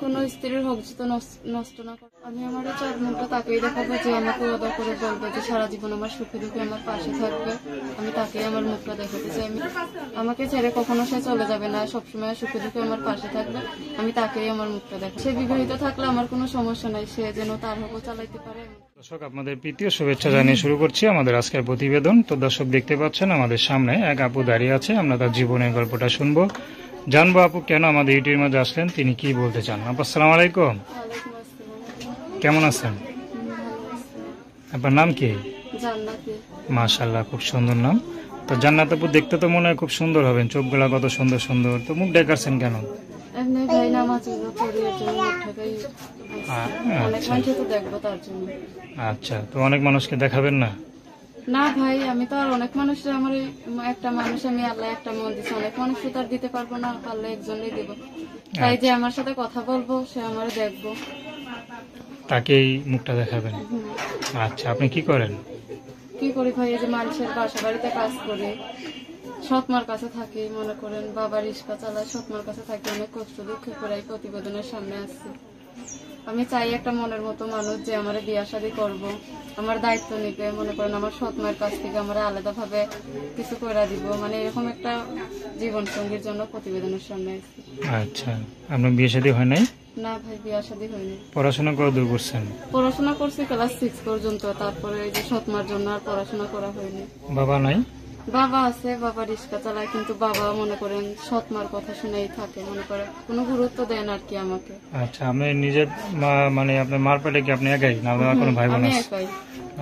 কোনো স্ত্রীর হোক তো নষ্ট না করে। আমি আমার চার মুখটা তাকেই দেখাবো যে আমাকে ওদা করে বলবে যে সারা জীবন আমার সুখে দুঃখে আমার পাশে থাকবে। আমি তাকেই আমার মুখটা দেখাতে চাই। আমাকে ছেড়ে কখনো সে চলে যাবে না, সবসময় সুখে দুঃখে আমার পাশে থাকবে। আমি তাকেই আমার মুখটা দেখাবো। সে বিবাহিত থাকলে আমার কোনো সমস্যা নাই, সে যেন তার হকও চালাইতে পারে। দর্শক, আপনাদের প্রীতি ও শুভেচ্ছা জানিয়ে শুরু করছি আমাদের আজকের প্রতিবেদন। তো দর্শক, দেখতে পাচ্ছেন আমাদের সামনে এক আপু দাঁড়িয়ে আছে। আমরা তার জীবনের গল্পটা শুনবো, জানবো আপু কেন আমাদের ইউটিউবের মাঝে আসলেন, তিনি কি বলতে চান। আপু আসসালামু আলাইকুম, কেমন আছেন? আপনার নাম কি? মাশাআল্লাহ, খুব সুন্দর নাম। তো জান্নাত আপু, দেখতে তো মনে হয় খুব সুন্দর হবেন, চোখগুলা কত সুন্দর সুন্দর। তো মুখ দেখাচ্ছেন কেন? আচ্ছা, তো অনেক মানুষকে দেখাবেন না? না ভাই, আমি তো আর অনেক মানুষের, আমার একটা মানুষ, আমি আল্লাহ একটা মন দিচ্ছি, অনেক মানুষ তো তার দিতে পারবো না, পারলে একজনই দেব। তাই যে আমার সাথে কথা বলবো, সে আমার দেখবো, তাকেই মুখটা দেখাবেন। আচ্ছা, আপনি কি করেন? কি করি ভাই, এই যে মানুষের বাসা বাড়িতে কাজ করে, সৎমার কাছে থাকি, মনে করেন বাবা রিক্সা চালায়, সৎমার কাছে থাকি, অনেক কষ্ট দুঃখে করে প্রতিবেদনের সামনে আসছি। আমি চাই একটা মনের মতো মানুষ যে আমার বিয়ে শাদী করবো, আমার দায়িত্ব নিবে, মনে করেন আমার সৎমার কাছ থেকে আমার আলাদা ভাবে কিছু করে দিব, মানে এরকম একটা জীবন সঙ্গীর জন্য প্রতিবেদনের সামনে আসছি। আচ্ছা, আপনার বিয়ে শাদী হয় নাই? না ভাই, বিয়ে শাদী হয়নি। পড়াশোনা কত দূর করছেন? পড়াশোনা করছি ক্লাস 6 পর্যন্ত, তারপরে এই যে সৎমার জন্য আর পড়াশোনা করা হয়নি। বাবা নাই? বাবা আছে, বাবা রিক্সা চালায়, কিন্তু বাবা মনে করেন সৎমার কথা শুনেই থাকে, মনে করে কোনো গুরুত্ব দেন আর কি আমাকে। আচ্ছা, আপনি নিজের মানে আপনার মার পেটে কি আপনি একাই না কোনো ভাই বোন আছে? একাই।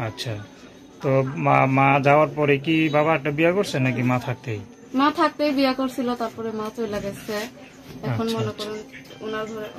আচ্ছা, তো মা যাওয়ার পরে কি বাবা একটা বিয়ে করছে নাকি মা থাকতেই? মা থাকতেই বিয়ে করছিল, তারপরে মা চলে গেছে। এখন মনে করেন ওনার ঘরে